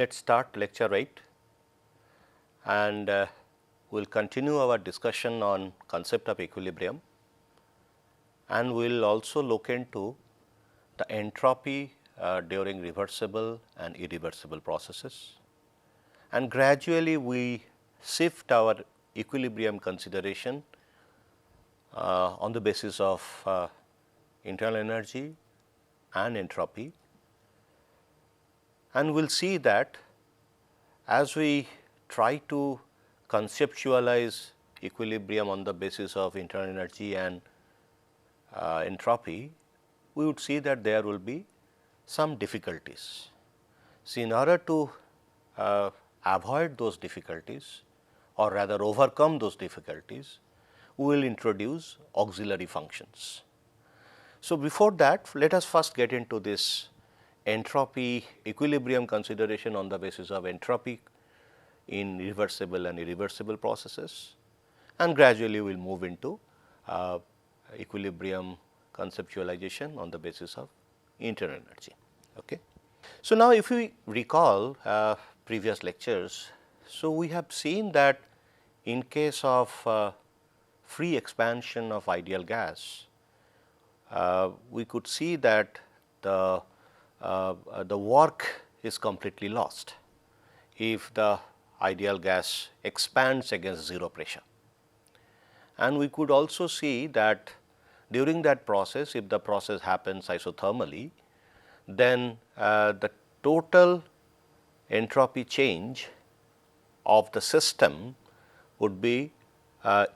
Let us start lecture 8 and we will continue our discussion on concept of equilibrium, and we will also look into the entropy during reversible and irreversible processes, and gradually we shift our equilibrium consideration on the basis of internal energy and entropy. And we will see that as we try to conceptualize equilibrium on the basis of internal energy and entropy, we would see that there will be some difficulties. So, in order to avoid those difficulties or rather overcome those difficulties, we will introduce auxiliary functions. So, before that, let us first get into this entropy equilibrium consideration on the basis of entropy in reversible and irreversible processes, and gradually we will move into equilibrium conceptualization on the basis of internal energy. Okay. So, now if we recall previous lectures, so we have seen that in case of free expansion of ideal gas, we could see that the work is completely lost if the ideal gas expands against 0 pressure. And we could also see that during that process, if the process happens isothermally, then the total entropy change of the system would be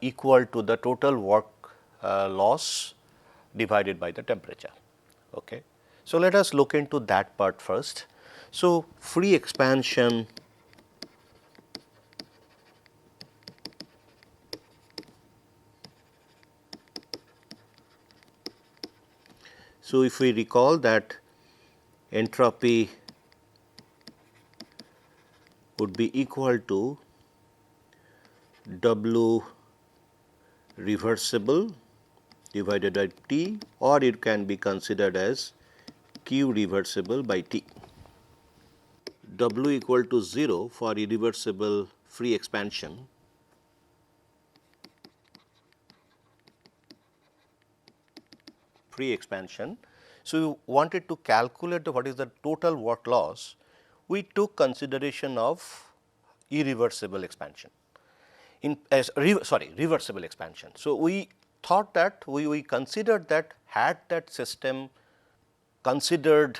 equal to the total work loss divided by the temperature. Okay. So, let us look into that part first. So, free expansion so if we recall that entropy would be equal to W reversible divided by T, or it can be considered as Q reversible by T. W equal to 0 for irreversible free expansion So, we wanted to calculate what is the total work loss. We took consideration of irreversible expansion reversible expansion. So, we thought that we considered that had that system considered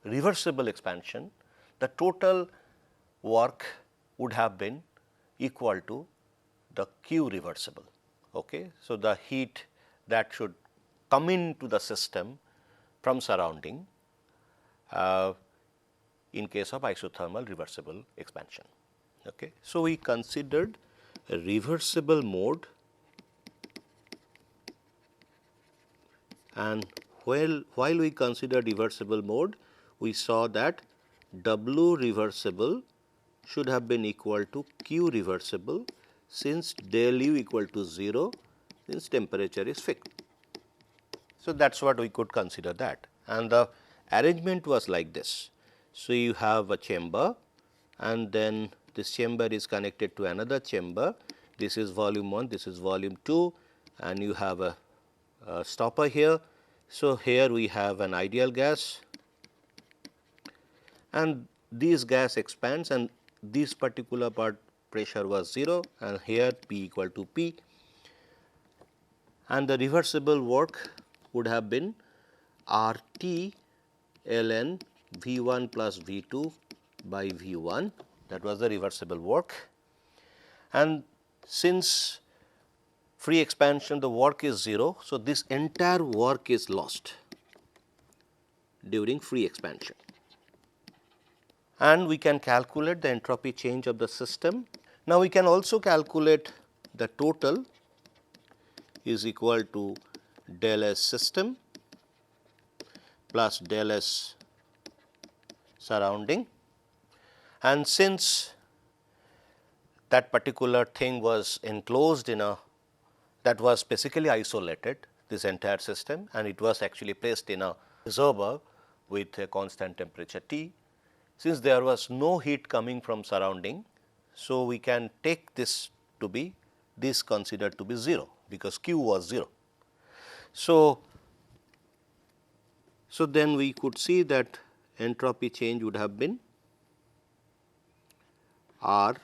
reversible expansion, the total work would have been equal to the Q reversible. Okay. So, the heat that should come into the system from surrounding in case of isothermal reversible expansion. Okay. So, we considered a reversible mode, and while we considered reversible mode, we saw that W reversible should have been equal to Q reversible, since del U equal to 0, since temperature is fixed. So, that is what we could consider that, and the arrangement was like this. So, you have a chamber, and then this chamber is connected to another chamber. This is volume 1, this is volume 2, and you have a stopper here. So, here we have an ideal gas, and this gas expands, and this particular part pressure was 0, and here P equal to P, and the reversible work would have been R T ln V 1 plus V 2 by V 1, that was the reversible work. And since free expansion the work is 0, so this entire work is lost during free expansion. And we can calculate the entropy change of the system. Now, we can also calculate the total is equal to del S system plus del S surrounding, and since that particular thing was enclosed in a, that was basically isolated, this entire system, and it was actually placed in a reservoir with a constant temperature T. since there was no heat coming from surrounding, so we can take this to be this considered to be 0 because Q was 0. So then we could see that entropy change would have been R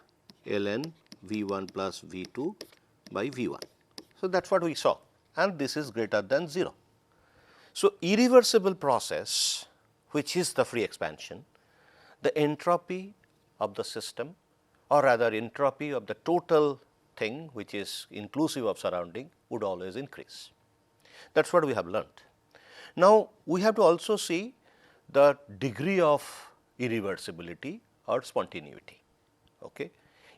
ln V1 plus V2 by V1. So that is what we saw, and this is greater than 0. So irreversible process, which is the free expansion, the entropy of the system, or rather entropy of the total thing which is inclusive of surrounding, would always increase. That is what we have learned. Now, we have to also see the degree of irreversibility or spontaneity. Okay.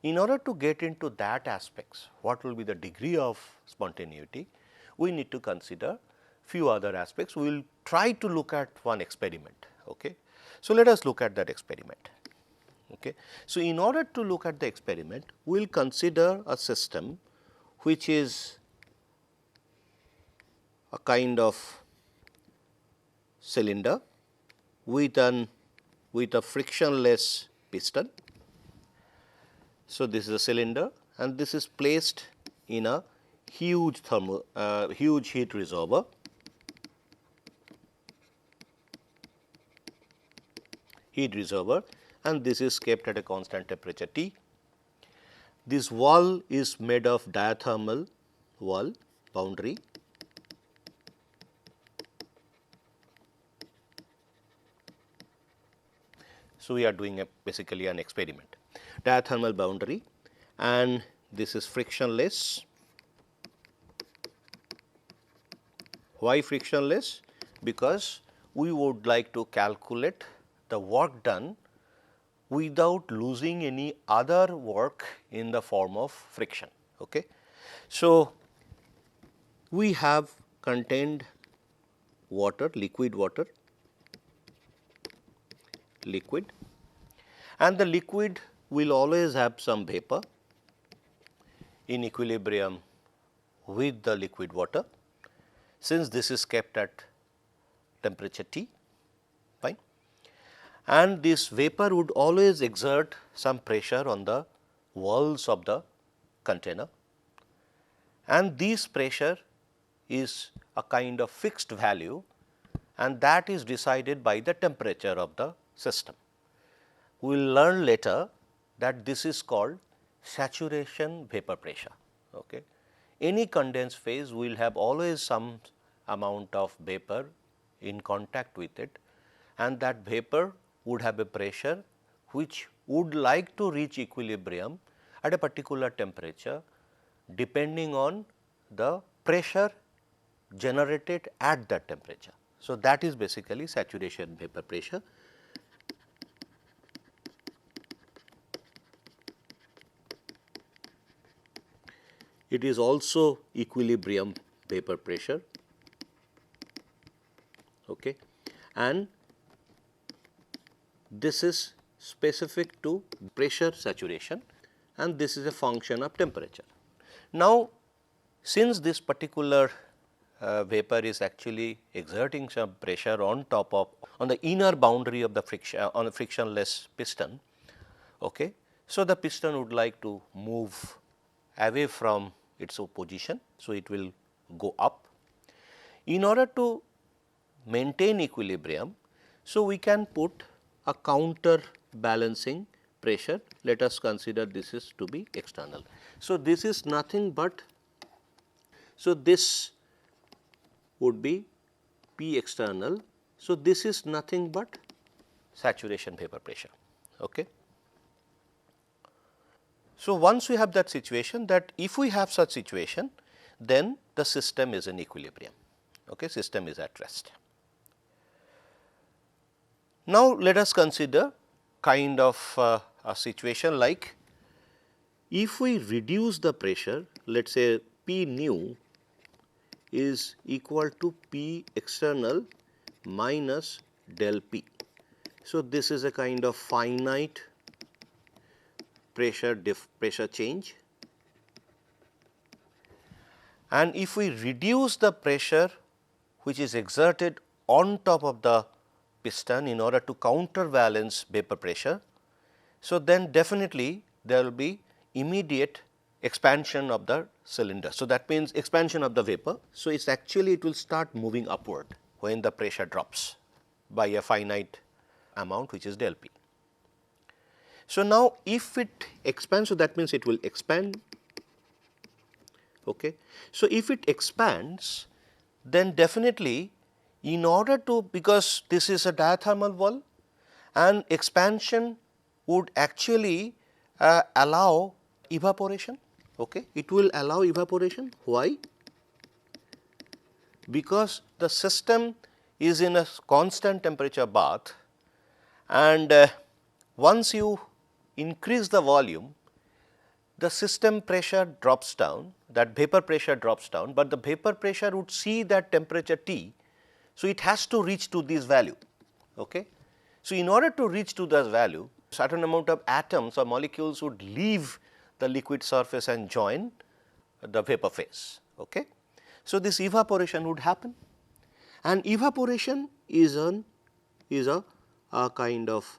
In order to get into that aspects, what will be the degree of spontaneity, we need to consider few other aspects. We will try to look at one experiment. Okay. So, let us look at that experiment. Okay. So, in order to look at the experiment, we will consider a system which is a kind of cylinder with a frictionless piston. So, this is a cylinder and this is placed in a huge huge heat reservoir. And this is kept at a constant temperature T. This wall is made of diathermal wall boundary. So, we are doing basically an experiment, diathermal boundary, and this is frictionless. Why frictionless? Because we would like to calculate the work done without losing any other work in the form of friction. Okay. So, we have contained water, liquid, and the liquid will always have some vapor in equilibrium with the liquid water, since this is kept at temperature T, fine. And this vapor would always exert some pressure on the walls of the container, and this pressure is a kind of fixed value, and that is decided by the temperature of the system. We will learn later that this is called saturation vapor pressure. Okay. Any condensed phase will have always some amount of vapor in contact with it, and that vapor would have a pressure which would like to reach equilibrium at a particular temperature depending on the pressure generated at that temperature. So, that is basically saturation vapor pressure. It is also equilibrium vapor pressure, okay, and this is specific to pressure saturation, and this is a function of temperature. Now, since this particular vapor is actually exerting some pressure on top of the inner boundary of the friction on a frictionless piston, okay, so the piston would like to move away from its position. So, it will go up. In order to maintain equilibrium, so we can put a counter balancing pressure. Let us consider this is to be external. So, this is nothing but, so this would be P external. So, this is nothing but saturation vapor pressure. Okay. So, once we have that situation, that if we have such situation, then the system is in equilibrium, okay, system is at rest. Now, let us consider kind of a situation like if we reduce the pressure, let us say P nu is equal to P external minus del P. So, this is a kind of finite pressure change, and if we reduce the pressure which is exerted on top of the piston in order to counterbalance vapor pressure. So, then definitely there will be immediate expansion of the cylinder. So, that means expansion of the vapor. So, it is actually it will start moving upward when the pressure drops by a finite amount, which is del P. So, now if it expands, so that means it will expand. Okay. So, if it expands, then definitely in order to, because this is a diathermal wall and expansion would actually allow evaporation. Okay. It will allow evaporation. Why? Because the system is in a constant temperature bath, and once you increase the volume, the system pressure drops down, that vapor pressure drops down, but the vapor pressure would see that temperature T. So, it has to reach to this value. Okay. So, in order to reach to this value, certain amount of atoms or molecules would leave the liquid surface and join the vapor phase. Okay. So, this evaporation would happen, and evaporation is a kind of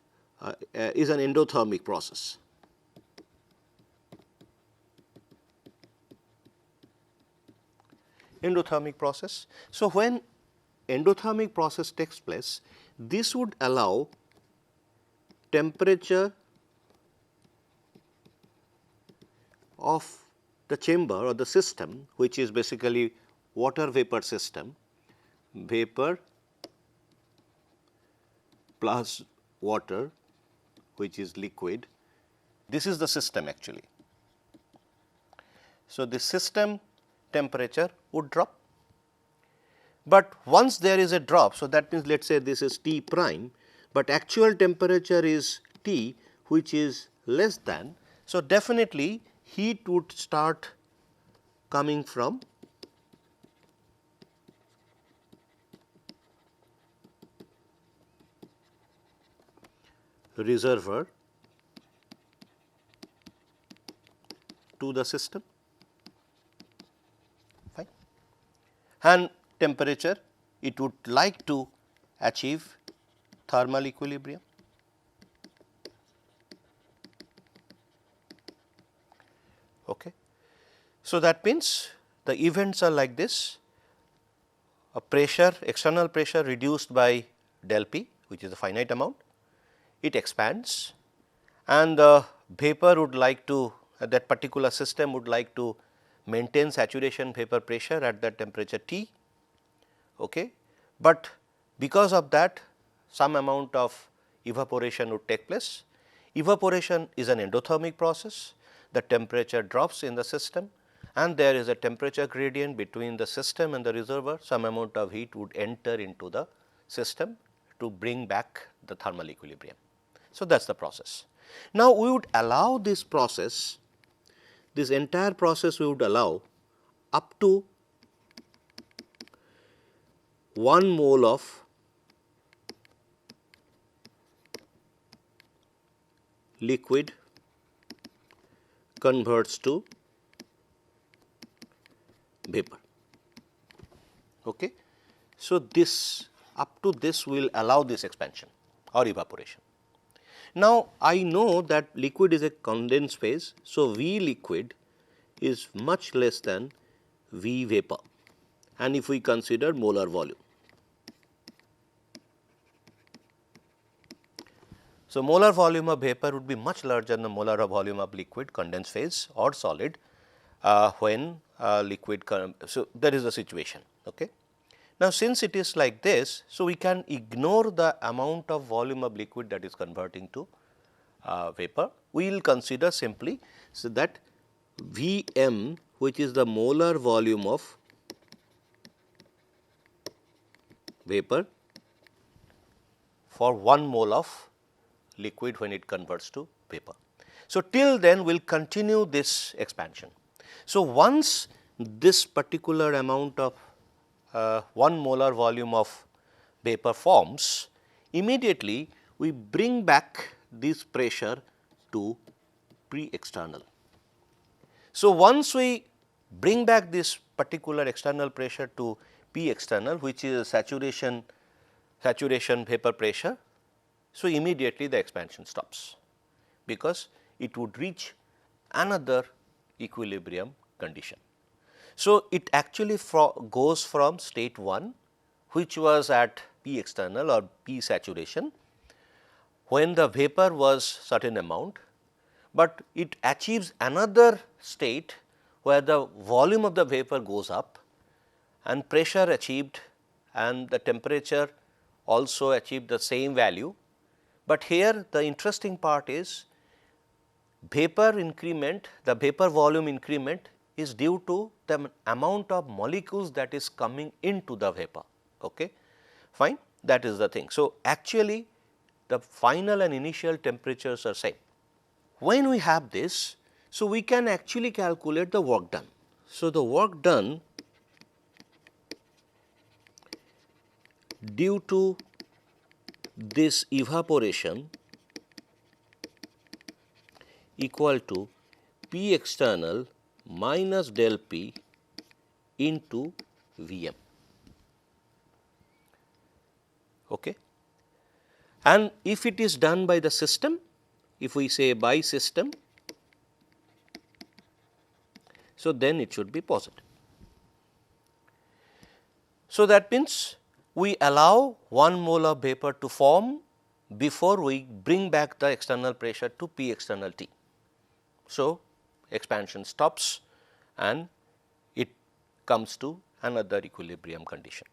is an endothermic process. Endothermic process. So, when endothermic process takes place, this would allow temperature of the chamber or the system, which is basically water vapor system, vapor plus water, which is liquid. This is the system actually. So, the system temperature would drop, but once there is a drop, so that means let us say this is T prime, but actual temperature is T, which is less than. So, definitely heat would start coming from reservoir to the system, fine, and temperature it would like to achieve thermal equilibrium. Okay. So, that means the events are like this: a pressure, external pressure reduced by del P, which is a finite amount, it expands, and the vapor would like to, that particular system would like to maintain saturation vapor pressure at that temperature T. Okay. But because of that, some amount of evaporation would take place. Evaporation is an endothermic process. The temperature drops in the system, and there is a temperature gradient between the system and the reservoir. Some amount of heat would enter into the system to bring back the thermal equilibrium. So, that is the process. Now, we would allow this process, this entire process we would allow up to 1 mole of liquid converts to vapor. Okay. So, this up to this will allow this expansion or evaporation. Now, I know that liquid is a condensed phase. So, V liquid is much less than V vapor, and if we consider molar volume. So, molar volume of vapor would be much larger than the molar volume of liquid, condensed phase or solid when liquid. So, there is a situation. Okay. Now, since it is like this, so we can ignore the amount of volume of liquid that is converting to vapor. We will consider simply so that Vm, which is the molar volume of vapor for 1 mole of liquid when it converts to vapor. So, till then we will continue this expansion. So, once this particular amount of 1 molar volume of vapor forms, immediately we bring back this pressure to pre-external. So, once we bring back this particular external pressure to P external, which is a saturation saturation vapor pressure. So, immediately the expansion stops, because it would reach another equilibrium condition. So, it actually goes from state 1, which was at P external or P saturation, when the vapor was certain amount, but it achieves another state where the volume of the vapor goes up and pressure achieved and the temperature also achieved the same value. But here the interesting part is vapor increment, the vapor volume increment is due to the amount of molecules that is coming into the vapor. Okay. Fine, that is the thing. So, actually the final and initial temperatures are same. When we have this, so we can actually calculate the work done. So, the work done due to this evaporation equal to P external minus del P into Vm. Okay. And if it is done by the system, if we say by system, so then it should be positive. So, that means we allow 1 mole of vapor to form before we bring back the external pressure to P external T. So, expansion stops and it comes to another equilibrium condition.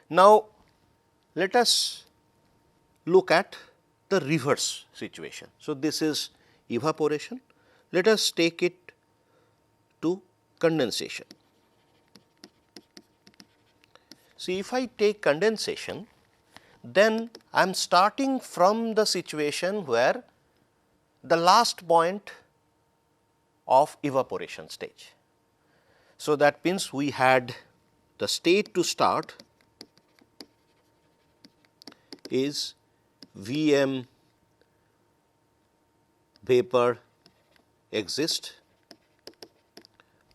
Now, let us look at the reverse situation. So, this is evaporation. Let us take it to condensation. See, if I take condensation, then I am starting from the situation where the last point of evaporation stage. So, that means we had the state to start is Vm vapor exist,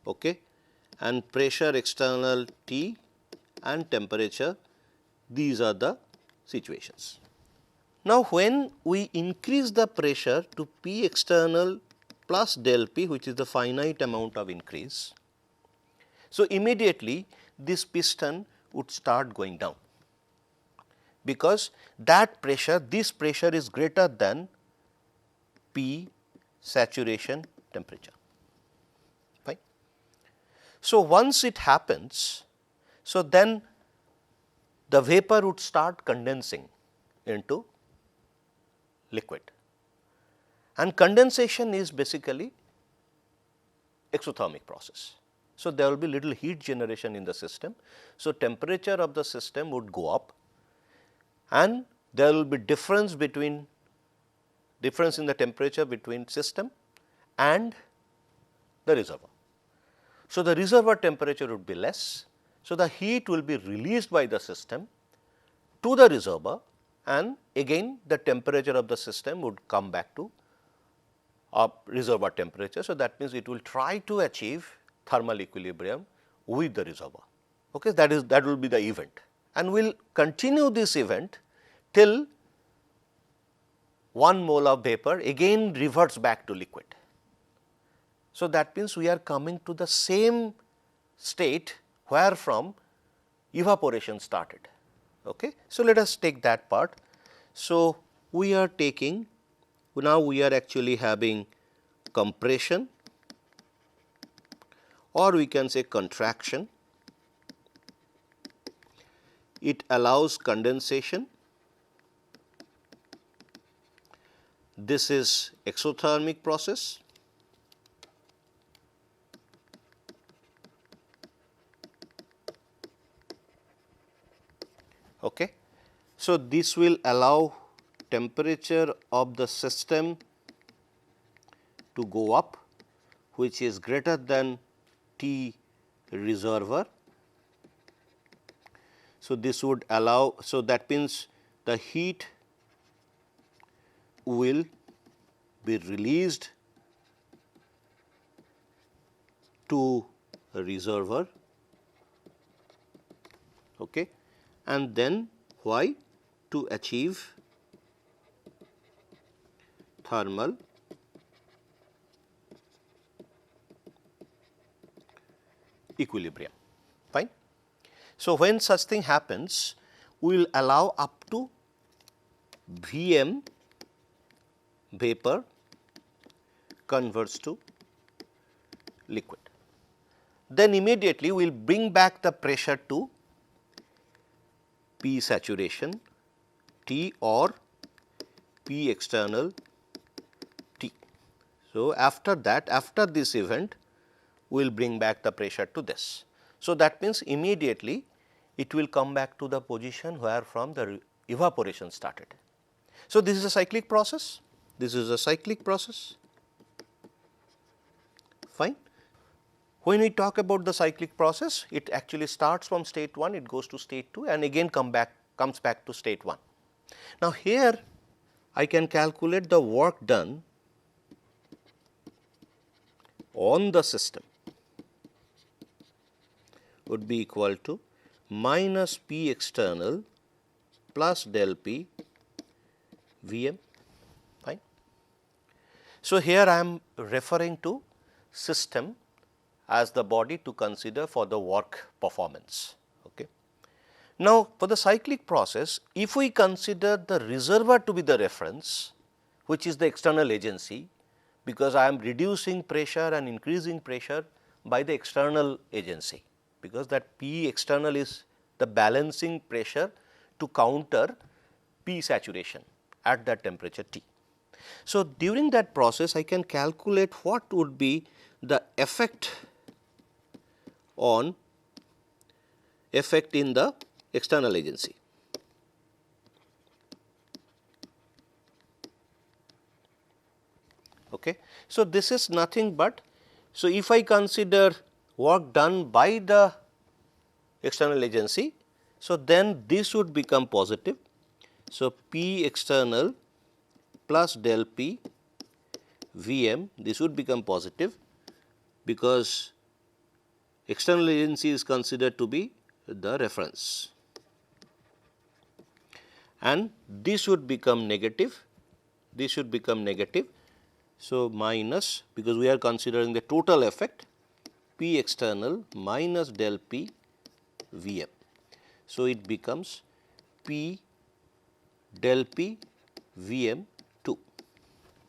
okay, and pressure external T and temperature, these are the situations. Now, when we increase the pressure to P external plus del P, which is the finite amount of increase, so immediately this piston would start going down, because that pressure, this pressure is greater than P saturation temperature. Fine. So, once it happens, so then the vapor would start condensing into liquid, and condensation is basically exothermic process. So, there will be little heat generation in the system. So, temperature of the system would go up and there will be difference in the temperature between system and the reservoir. So, the reservoir temperature would be less. So, the heat will be released by the system to the reservoir, and again the temperature of the system would come back to reservoir temperature. So, that means it will try to achieve thermal equilibrium with the reservoir. Okay, that will be the event, and we will continue this event till 1 mole of vapor again reverts back to liquid. So, that means we are coming to the same state where from evaporation started. Okay. So, let us take that part. So, we are taking, now we are actually having compression, or we can say contraction. It allows condensation. This is exothermic process. Okay. So, this will allow temperature of the system to go up, which is greater than T reservoir. So, this would allow, so that means the heat will be released to a reservoir. Okay. and then why? To achieve thermal equilibrium. Fine. So, when such thing happens, we will allow up to Vm vapor converts to liquid. Then immediately we will bring back the pressure to P saturation T or P external T. So, after that, after this event, we will bring back the pressure to this. So, that means immediately it will come back to the position where from the evaporation started. So, this is a cyclic process, this is a cyclic process, fine. When we talk about the cyclic process, it actually starts from state 1, it goes to state 2 and again comes back to state 1. Now, here I can calculate the work done on the system would be equal to minus P external plus del P Vm, fine. So, here I am referring to system as the body to consider for the work performance. Okay. Now, for the cyclic process, if we consider the reservoir to be the reference, which is the external agency, because I am reducing pressure and increasing pressure by the external agency, because that P external is the balancing pressure to counter P saturation at that temperature T. So, during that process I can calculate what would be the effect in the external agency. Okay. So, this is nothing but, so if I consider work done by the external agency, so then this would become positive. So, P external plus del P Vm, this would become positive because external agency is considered to be the reference, and this should become negative, this should become negative. So, minus, because we are considering the total effect, P external minus del P Vm. So, it becomes P del P Vm 2.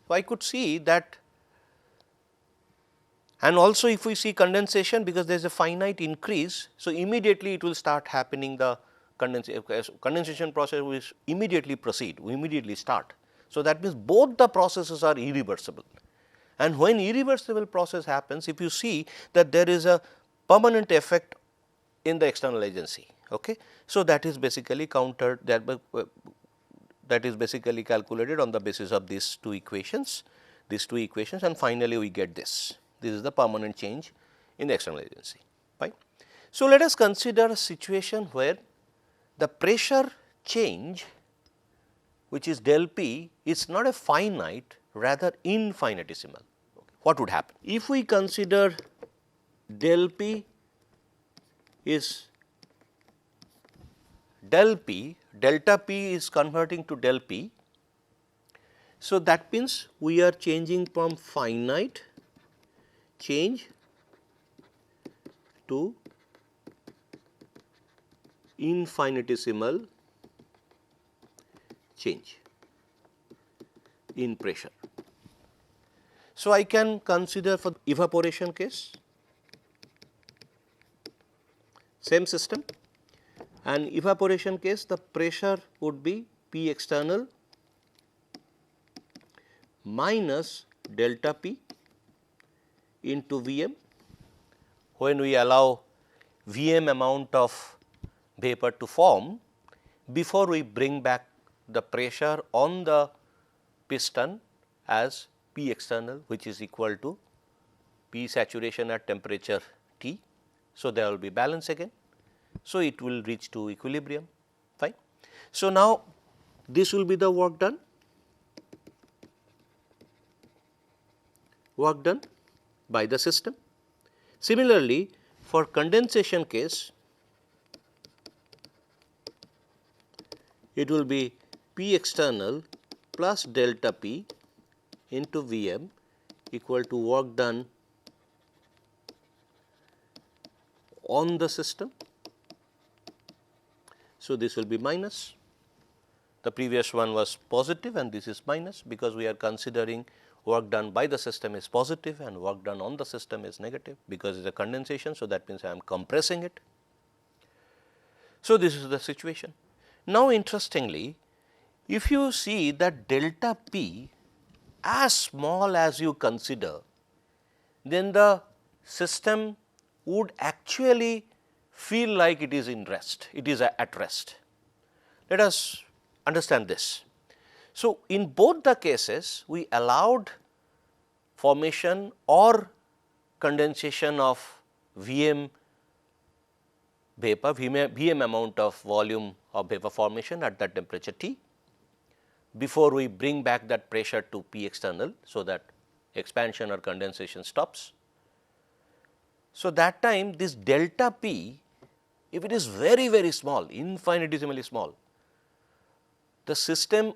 So, I could see that, and also if we see condensation, because there is a finite increase. So, immediately it will start happening, the condensation process will immediately proceed, we immediately start. So, that means both the processes are irreversible, and when irreversible process happens, if you see that there is a permanent effect in the external agency. Okay. So, that is basically countered, that is basically calculated on the basis of these two equations, and finally, we get this. This is the permanent change in the external agency. Fine. So, let us consider a situation where the pressure change, which is del P, is not a finite, rather infinitesimal. Okay. What would happen? If we consider del P is del P, delta P is converting to del P. So, that means we are changing from finite change to infinitesimal change in pressure. So, I can consider for evaporation case, same system, and evaporation case the pressure would be P external minus delta P into Vm, when we allow Vm amount of vapor to form before we bring back the pressure on the piston as P external, which is equal to P saturation at temperature T. So, there will be balance again. So, it will reach to equilibrium, fine. So, now this will be the work done by the system. Similarly, for condensation case, it will be P external plus delta P into Vm equal to work done on the system. So, this will be minus. The previous one was positive and this is minus, because we are considering work done by the system is positive and work done on the system is negative, because it is a condensation. So, that means I am compressing it. So, this is the situation. Now, interestingly, if you see that delta P as small as you consider, then the system would actually feel like it is in rest, it is at rest. Let us understand this. So, in both the cases, we allowed formation or condensation of Vm vapor, Vm amount of volume of vapor formation at that temperature T, before we bring back that pressure to P external. So, that expansion or condensation stops. So, that time this delta P, if it is very small, infinitesimally small, the system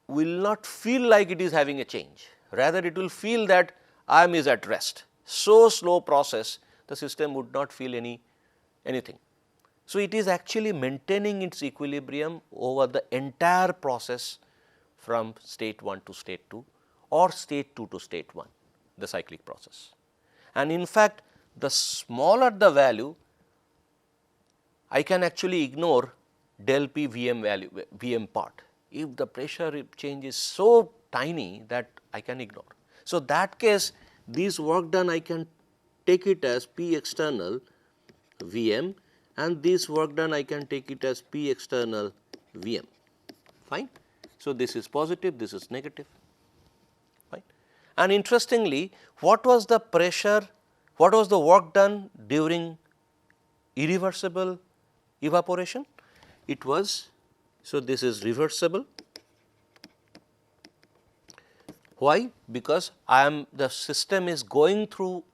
will not feel like it is having a change, rather it will feel that I am at rest. So slow process, the system would not feel anything. So, it is actually maintaining its equilibrium over the entire process from state 1 to state 2 or state 2 to state 1, the cyclic process. And in fact, the smaller the value, I can actually ignore del P Vm value, Vm part, if the pressure change is so tiny that I can ignore. So, that case, this work done I can take it as P external Vm, and this work done I can take it as P external Vm, fine. So, this is positive, this is negative, fine. And interestingly, what was the pressure, what was the work done during irreversible evaporation? It was, so this is reversible. Why? Because the system is going through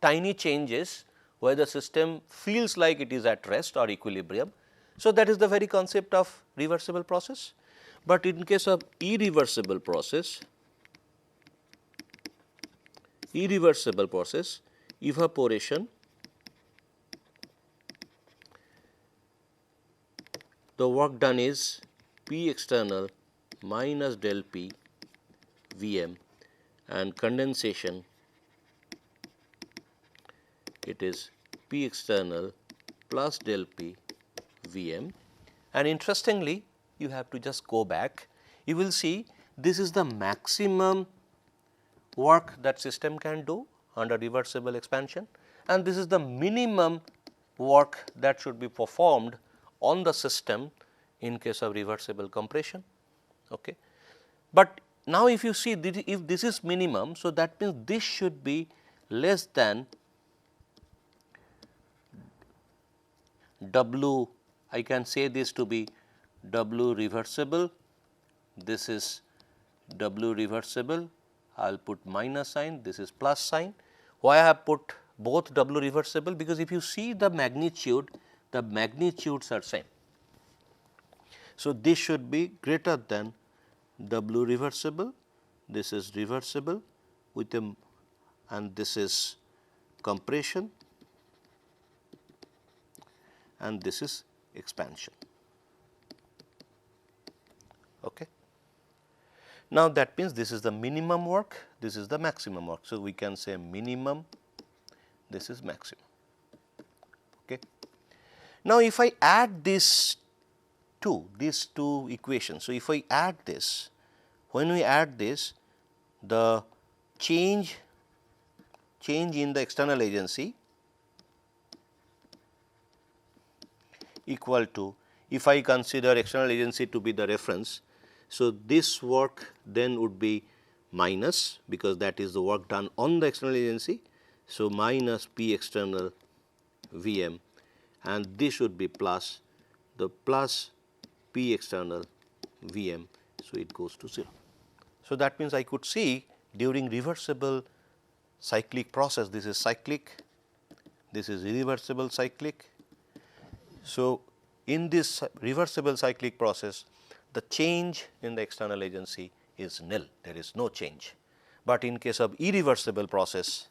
tiny changes where the system feels like it is at rest or equilibrium. So, that is the very concept of reversible process. But in case of irreversible process, evaporation, the work done is P external minus del P Vm, and condensation, it is P external plus del P Vm. And interestingly, you have to just go back, you will see this is the maximum work that system can do under reversible expansion, and this is the minimum work that should be performed on the system in case of reversible compression. Okay. But now, if you see if this is minimum, so that means this should be less than W, I can say this to be W reversible, this is W reversible, I will put minus sign, this is plus sign. Why I have put both W reversible? Because if you see the magnitudes are same. So, this should be greater than W reversible, this is reversible with a, and this is compression, and this is expansion. Okay. Now, that means this is the minimum work, this is the maximum work. So, we can say minimum, this is maximum. Okay. Now, if I add these two equations. So, if I add this, when we add this, the change in the external agency equal to, if I consider external agency to be the reference. So, this work then would be minus, because that is the work done on the external agency. So, minus P external Vm, and this should be plus the plus P external Vm. So, it goes to 0. So, that means I could see during reversible cyclic process, this is cyclic, this is irreversible cyclic. So, in this reversible cyclic process, the change in the external agency is nil, there is no change. But in case of irreversible process,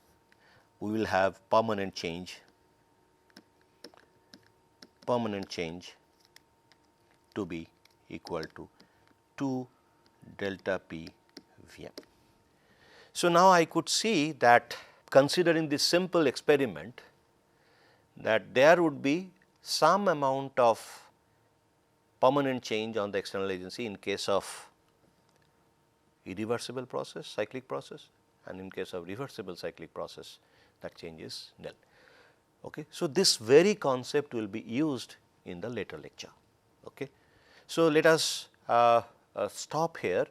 we will have permanent change to be equal to 2 delta P Vm. So, now I could see that considering this simple experiment, that there would be some amount of permanent change on the external agency in case of irreversible process, cyclic process, and in case of reversible cyclic process, that change is nil. Okay. So, this very concept will be used in the later lecture. Okay. So, let us stop here.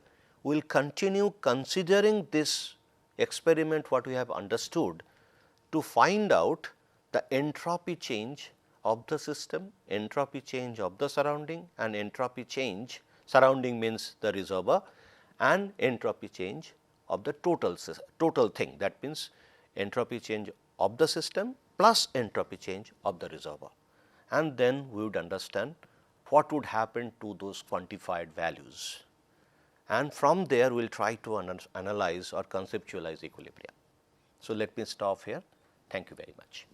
We will continue considering this experiment what we have understood to find out the entropy change of the system, entropy change of the surrounding, and entropy change, surrounding means the reservoir, and entropy change of the total thing, that means entropy change of the system plus entropy change of the reservoir. And then we would understand what would happen to those quantified values, and from there we will try to analyze or conceptualize equilibrium. So, let me stop here. Thank you very much.